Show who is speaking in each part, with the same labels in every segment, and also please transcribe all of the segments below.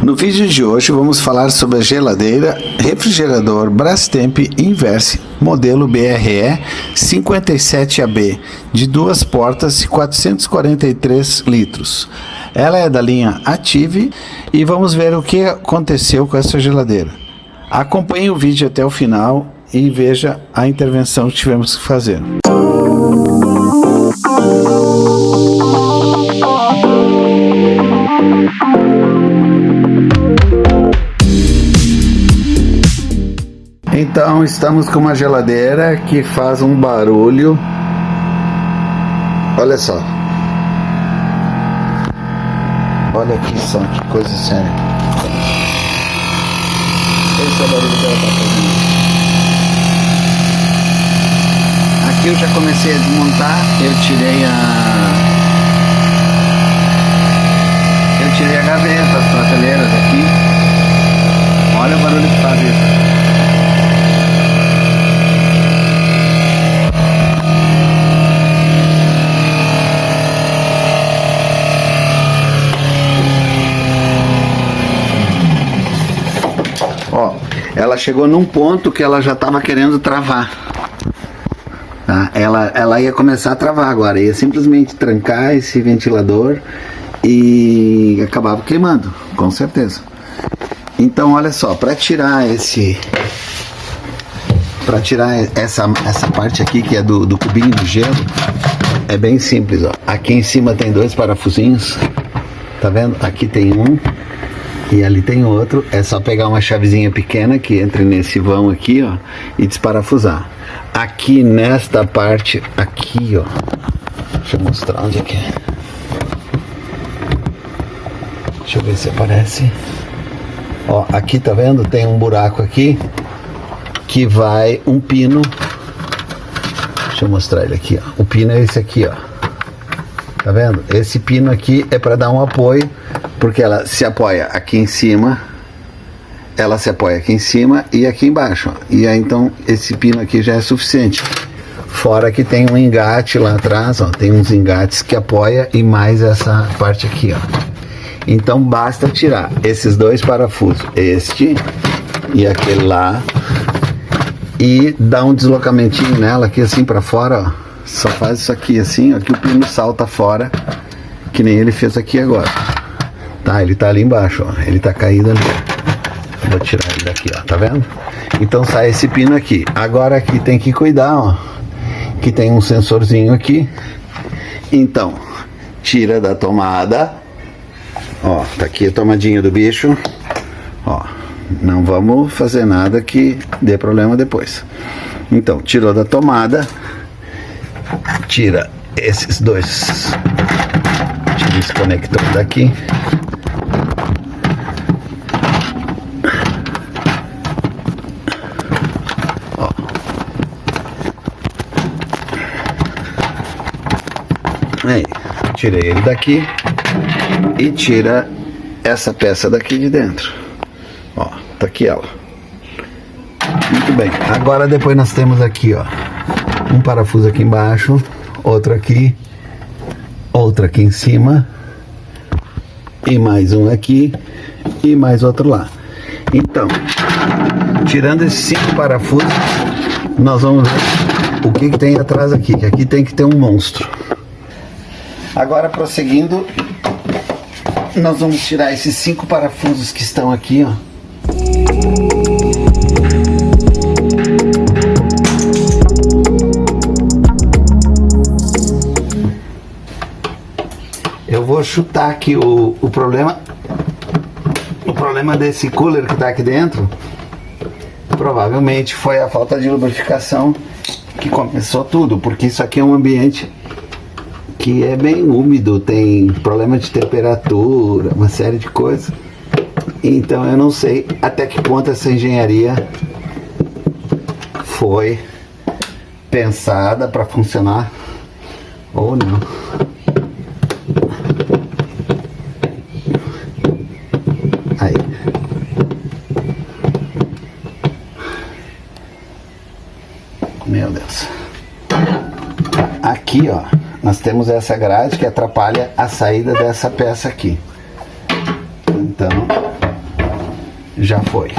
Speaker 1: No vídeo de hoje vamos falar sobre a geladeira refrigerador Brastemp Inverse modelo BRE 57AB de 2 portas e 443 litros. Ela é da linha Ative e vamos ver o que aconteceu com essa geladeira. Acompanhe o vídeo até o final e veja a intervenção que tivemos que fazer. Então estamos com uma geladeira que faz um barulho. Olha só. Olha aqui só, que coisa séria. Esse é o barulho que ela está fazendo. Aqui eu já comecei a desmontar. Eu tirei a gaveta, as prateleiras aqui. Olha o barulho que faz isso. Ó, ela chegou num ponto que ela já estava querendo travar. Tá? Ela ia começar a travar agora, ia simplesmente trancar esse ventilador e acabava queimando, com certeza. Então olha só, para tirar essa parte aqui que é do cubinho de gelo, é bem simples, ó. Aqui em cima tem 2 parafusinhos, tá vendo? Aqui tem um e ali tem outro. É só pegar uma chavezinha pequena que entre nesse vão aqui, ó, e desparafusar. Aqui nesta parte aqui, ó, deixa eu mostrar onde é que é. Deixa eu ver se aparece. Ó, aqui tá vendo? Tem um buraco aqui que vai um pino. Deixa eu mostrar ele aqui, ó. O pino é esse aqui, ó. Tá vendo? Esse pino aqui é para dar um apoio, porque ela se apoia aqui em cima. Ela se apoia aqui em cima e aqui embaixo, ó. E aí então esse pino aqui já é suficiente. Fora que tem um engate lá atrás, ó. Tem uns engates que apoia e mais essa parte aqui, ó. Então basta tirar esses 2 parafusos, este e aquele lá, e dar um deslocamentinho nela aqui assim para fora, ó. Só faz isso aqui assim, ó, que o pino salta fora, que nem ele fez aqui agora. Tá, ele tá ali embaixo, ó. Ele tá caído ali. Vou tirar ele daqui, ó, tá vendo? Então sai esse pino aqui. Agora aqui tem que cuidar, ó, que tem um sensorzinho aqui. Então, tira da tomada. Ó, tá aqui a tomadinha do bicho. Ó, não vamos fazer nada que dê problema depois. Então, tirou da tomada. Tira esses 2. Tira esse conector daqui. Ó. Aí, tirei ele daqui. E tira essa peça daqui de dentro. Ó, tá aqui ela. Muito bem. Agora depois nós temos aqui, ó, um parafuso aqui embaixo, outro aqui em cima, e mais um aqui e mais outro lá. Então, tirando esses 5 parafusos, nós vamos ver o que tem atrás aqui, que aqui tem que ter um monstro. Agora prosseguindo, nós vamos tirar esses 5 parafusos que estão aqui, ó. Eu vou chutar aqui o problema desse cooler que está aqui dentro. Provavelmente foi a falta de lubrificação que começou tudo, porque isso aqui é um ambiente que é bem úmido, tem problema de temperatura, uma série de coisas. Então eu não sei até que ponto essa engenharia foi pensada para funcionar ou não. Aí. Meu Deus. Aqui, ó, nós temos essa grade que atrapalha a saída dessa peça aqui. Então, já foi.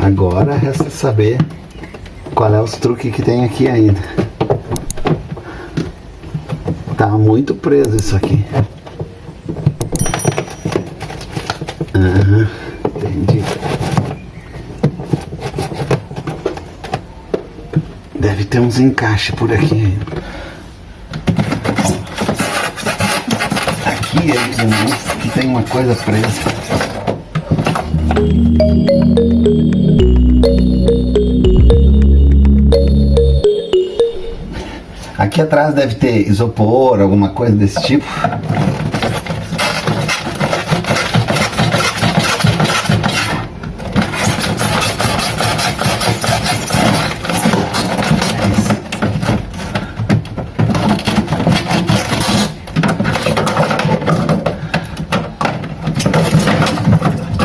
Speaker 1: Agora resta saber qual é os truques que tem aqui ainda. Tá muito preso isso aqui. Entendi. Deve ter uns encaixes por aqui. Aqui ele demonstra que tem uma coisa presa. Aqui atrás deve ter isopor, alguma coisa desse tipo.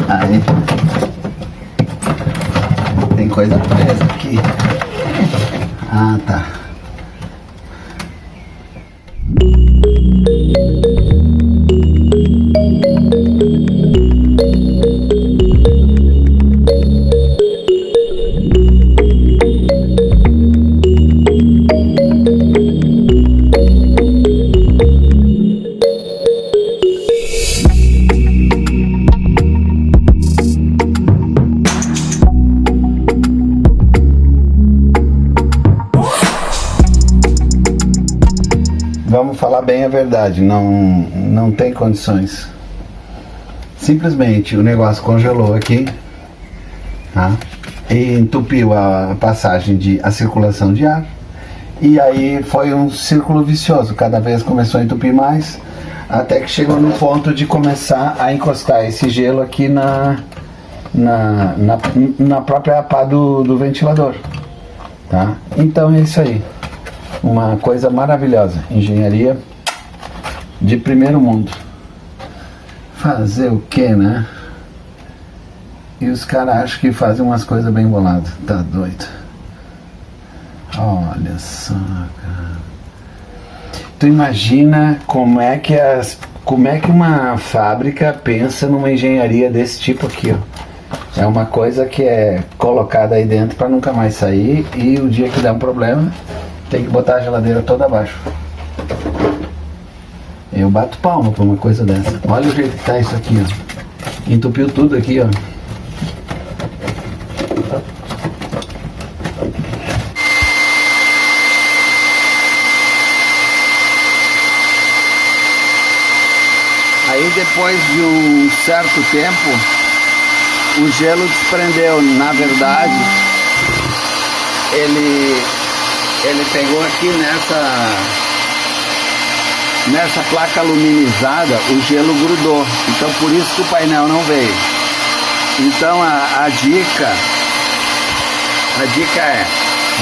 Speaker 1: Aí tem coisa presa aqui. Ah, tá. Vamos falar bem a verdade, não tem condições. Simplesmente o negócio congelou aqui, tá? E entupiu a passagem a circulação de ar. E aí foi um círculo vicioso, cada vez começou a entupir mais, até que chegou no ponto de começar a encostar esse gelo aqui na própria pá do ventilador, tá? Então é isso aí. Uma coisa maravilhosa, engenharia de primeiro mundo. Fazer o que, né? E os caras acham que fazem umas coisas bem boladas. Tá doido? Olha só, cara. Tu imagina como é que uma fábrica pensa numa engenharia desse tipo aqui, ó. É uma coisa que é colocada aí dentro para nunca mais sair, e o dia que der um problema tem que botar a geladeira toda abaixo. Eu bato palma pra uma coisa dessa. Olha o jeito que tá isso aqui, ó. Entupiu tudo aqui, ó. Aí depois de um certo tempo, o gelo desprendeu. Na verdade, ele pegou aqui nessa placa aluminizada, o gelo grudou. Então por isso que o painel não veio. Então a dica é,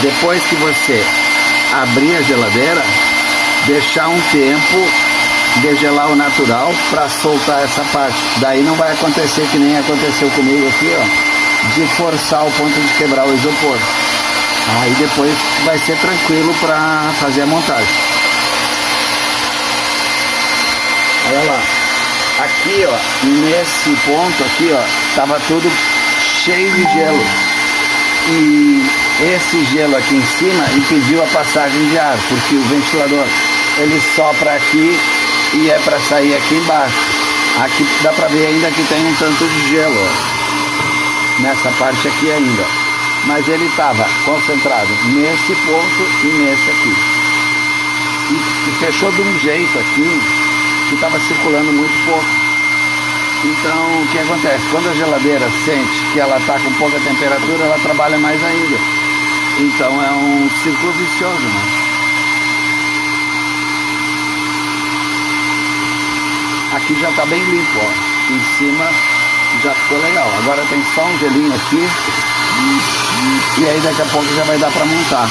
Speaker 1: depois que você abrir a geladeira, deixar um tempo degelar o natural para soltar essa parte. Daí não vai acontecer que nem aconteceu comigo aqui, ó, de forçar o ponto de quebrar o isopor. Aí depois vai ser tranquilo para fazer a montagem. Olha lá, aqui, ó, nesse ponto aqui, ó, tava tudo cheio de gelo, e esse gelo aqui em cima impediu a passagem de ar, porque o ventilador ele sopra aqui e é para sair aqui embaixo. Aqui dá para ver ainda que tem um tanto de gelo, ó, nessa parte aqui ainda, mas ele estava concentrado nesse ponto e nesse aqui, e fechou de um jeito aqui que estava circulando muito pouco. Então o que acontece? Quando a geladeira sente que ela está com pouca temperatura, ela trabalha mais ainda. Então é um círculo vicioso, né? Aqui já está bem limpo, ó. Em cima já ficou legal. Agora tem só um gelinho aqui, e aí daqui a pouco já vai dar para montar.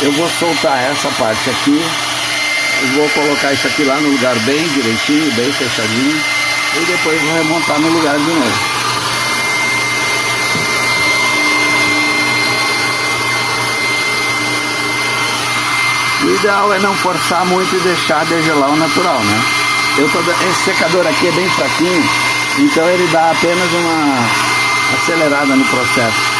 Speaker 1: Eu vou soltar essa parte aqui, eu vou colocar isso aqui lá no lugar bem direitinho, bem fechadinho, e depois vou remontar no lugar de novo. O ideal é não forçar muito e deixar degelar o natural, né? Esse secador aqui é bem fraquinho, então ele dá apenas uma acelerada no processo.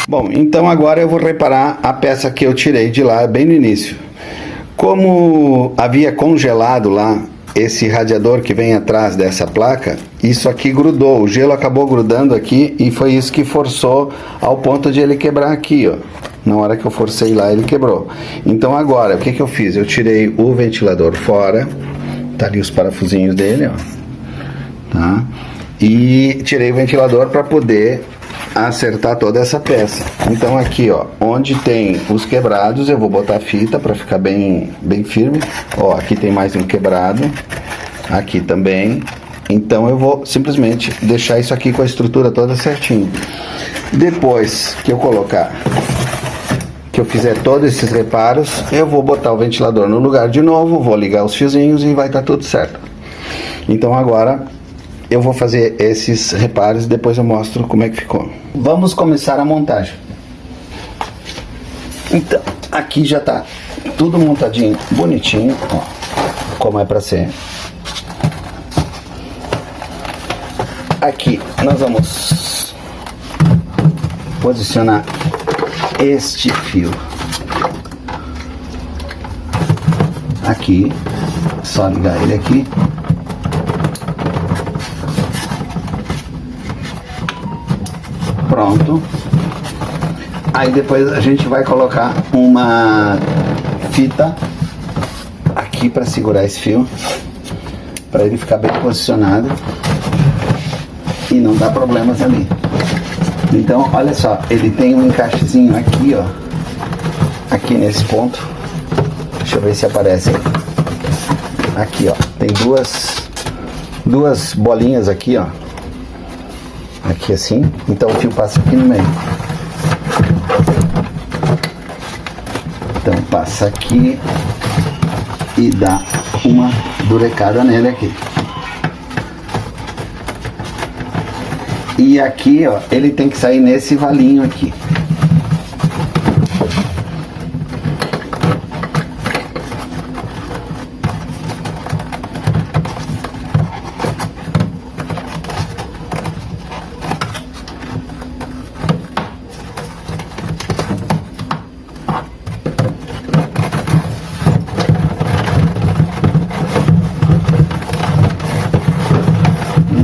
Speaker 1: Bom, então agora eu vou reparar a peça que eu tirei de lá bem no início. Como havia congelado lá esse radiador que vem atrás dessa placa, isso aqui grudou, o gelo acabou grudando aqui e foi isso que forçou ao ponto de ele quebrar aqui, ó. Na hora que eu forcei lá, ele quebrou. Então agora, o que que eu fiz? Eu tirei o ventilador fora, tá ali os parafusinhos dele, ó, tá? E tirei o ventilador para poder acertar toda essa peça. Então aqui, ó, onde tem os quebrados, eu vou botar a fita para ficar bem firme. Ó, aqui tem mais um quebrado, aqui também. Então eu vou simplesmente deixar isso aqui com a estrutura toda certinho. Depois que eu colocar, que eu fizer todos esses reparos, eu vou botar o ventilador no lugar de novo, vou ligar os fiozinhos e vai estar tudo certo. Então agora eu vou fazer esses reparos e depois eu mostro como é que ficou. Vamos começar a montagem. Então, aqui já tá tudo montadinho, bonitinho, ó, como é para ser. Aqui nós vamos posicionar este fio aqui, só ligar ele aqui. Pronto. Aí depois a gente vai colocar uma fita aqui para segurar esse fio, para ele ficar bem posicionado e não dar problemas ali. Então, olha só, ele tem um encaixezinho aqui, ó, aqui nesse ponto. Deixa eu ver se aparece aí. Aqui, ó, tem duas bolinhas aqui, ó. Aqui assim, então o fio passa aqui no meio. Então passa aqui e dá uma durecada nele aqui. E aqui, ó, ele tem que sair nesse valinho aqui.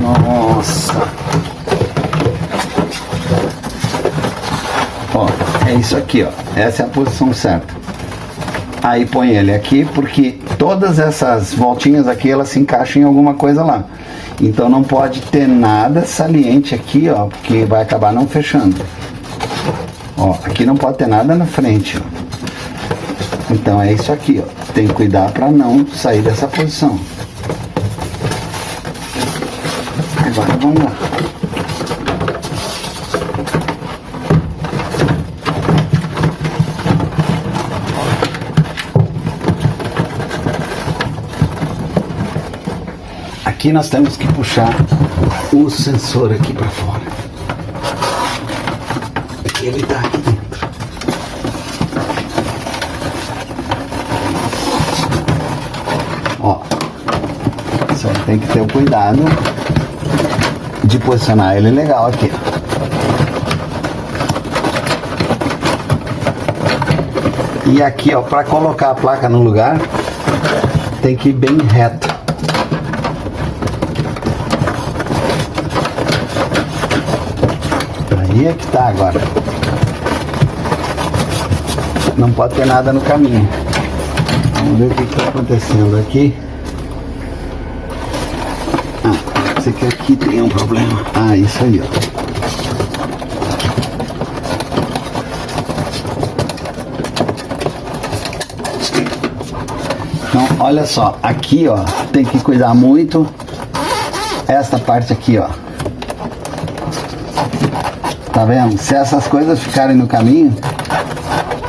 Speaker 1: Nossa! Ó, é isso aqui, ó. Essa é a posição certa. Aí põe ele aqui, porque todas essas voltinhas aqui, elas se encaixam em alguma coisa lá. Então não pode ter nada saliente aqui, ó, porque vai acabar não fechando. Ó, aqui não pode ter nada na frente, ó. Então é isso aqui, ó. Tem que cuidar para não sair dessa posição. Agora vamos lá. Aqui nós temos que puxar o sensor aqui para fora. Ele está aqui dentro. Ó, só tem que ter o cuidado de posicionar ele legal aqui. E aqui, ó, para colocar a placa no lugar, tem que ir bem reto. Aí é que tá agora. Não pode ter nada no caminho. Vamos ver o que está acontecendo aqui. Ah, sei que aqui tem um problema. Ah, isso aí, ó. Então, olha só, aqui, ó, tem que cuidar muito essa parte aqui, ó. Tá vendo? Se essas coisas ficarem no caminho,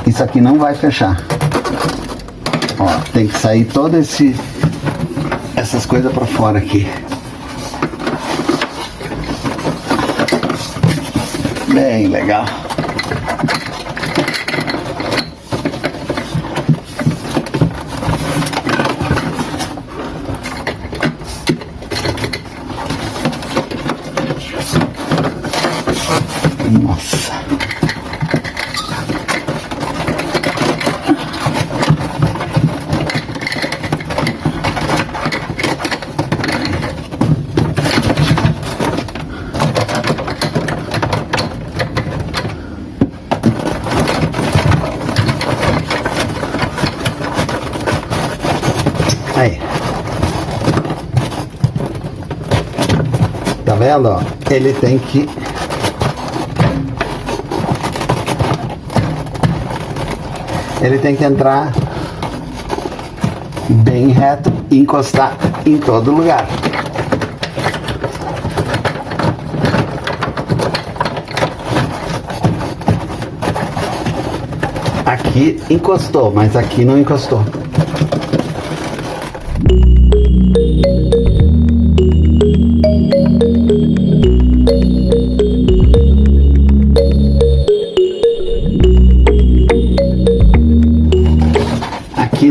Speaker 1: isso aqui não vai fechar. Ó, tem que sair todo essas coisas para fora aqui. Bem legal. Aí. Tá vendo, ó? Ele tem que... Ele tem que entrar bem reto e encostar em todo lugar. Aqui encostou, mas aqui não encostou. Aqui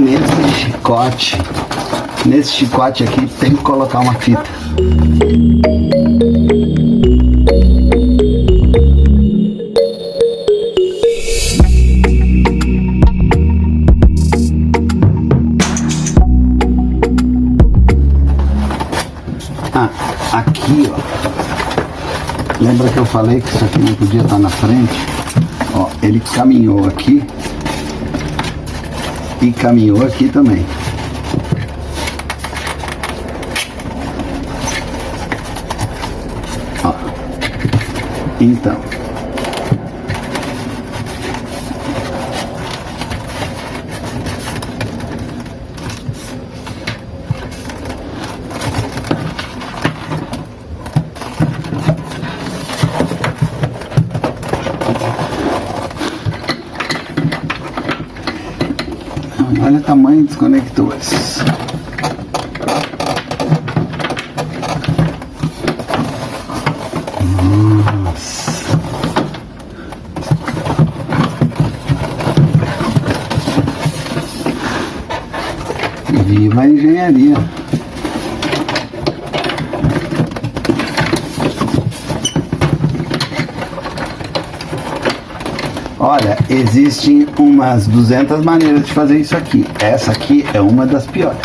Speaker 1: nesse chicote aqui tem que colocar uma fita. Aqui, ó, lembra que eu falei que isso aqui não podia estar na frente? Ó, ele caminhou aqui e caminhou aqui também. Ó, então, olha o tamanho dos conectores. Nossa. Viva a engenharia. Olha, existem umas 200 maneiras de fazer isso aqui. Essa aqui é uma das piores.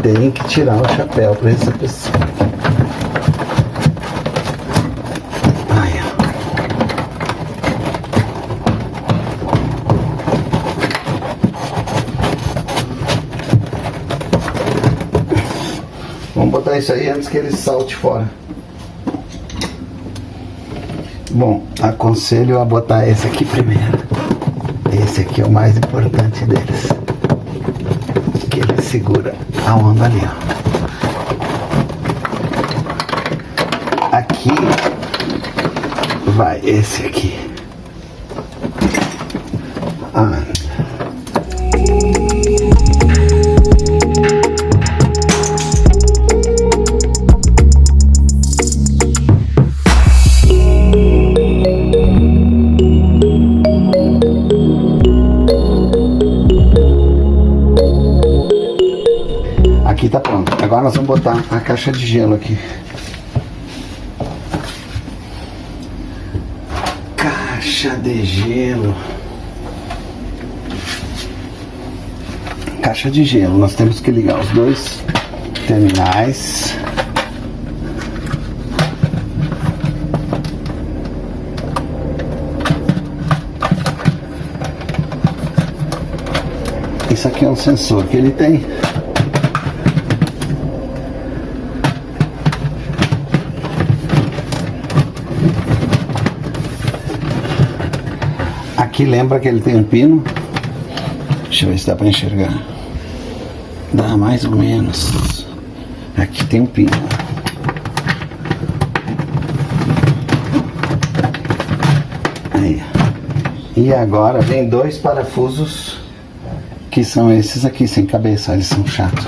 Speaker 1: Tem que tirar o chapéu para essa pessoa. Ai, vamos botar isso aí antes que ele salte fora. Bom, aconselho a botar esse aqui primeiro. Esse aqui é o mais importante deles. Que ele segura a onda ali, ó. Aqui vai esse aqui. Aqui tá pronto. Agora nós vamos botar a caixa de gelo aqui. Caixa de gelo. Caixa de gelo. Nós temos que ligar os dois terminais. Isso aqui é um sensor que ele tem. Aqui lembra que ele tem um pino. Deixa eu ver se dá para enxergar. Dá mais ou menos. Aqui tem um pino. Aí. E agora vem dois parafusos que são esses aqui sem cabeça. Eles são chatos.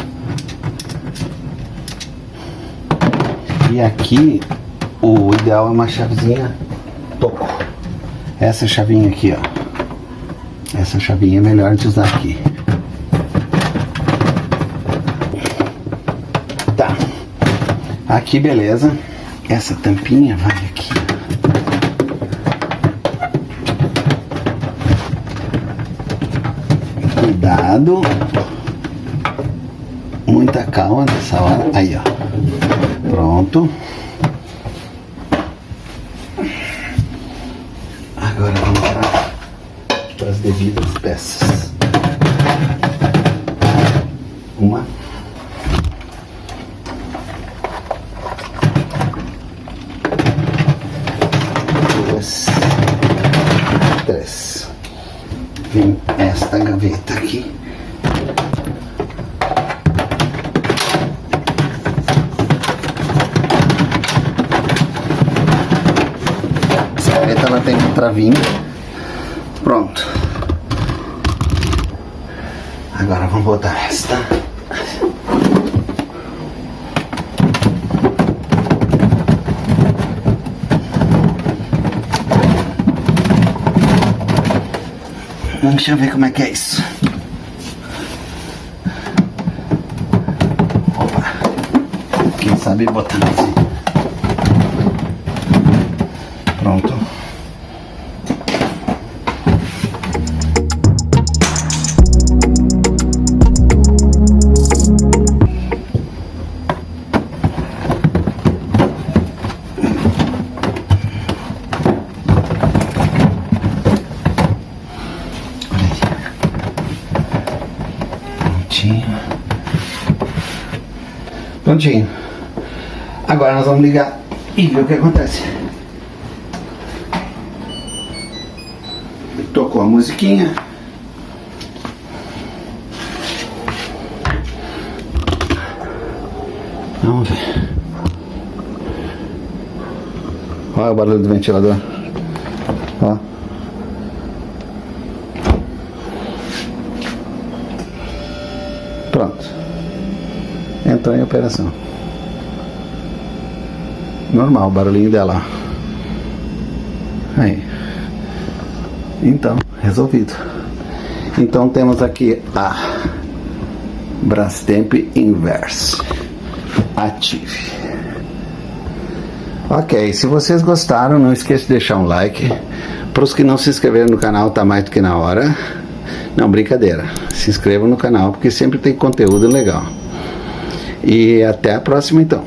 Speaker 1: E aqui o ideal é uma chavezinha toco. Essa chavinha aqui, ó. Essa chavinha é melhor de usar aqui. Tá. Aqui, beleza. Essa tampinha vai aqui. Cuidado. Muita calma nessa hora. Aí, ó. Pronto. Agora vamos devidas peças. Uma. Duas. Três. Tem esta gaveta aqui. Essa gaveta ela tem uma travinha. Pronto. Agora vamos botar esta. Deixa eu ver como é que é isso. Opa. Quem sabe botar assim. Pronto. Prontinho. Agora nós vamos ligar e ver o que acontece. Tocou a musiquinha. Vamos ver. Olha o barulho do ventilador. Ó. Pronto. Entrou em operação. Normal o barulhinho dela. Aí. Então, resolvido. Então temos aqui a Brastemp Inverse Active. Ok, se vocês gostaram, não esqueça de deixar um like. Para os que não se inscreveram no canal, tá mais do que na hora. Não, brincadeira. Se inscrevam no canal, porque sempre tem conteúdo legal. E até a próxima então.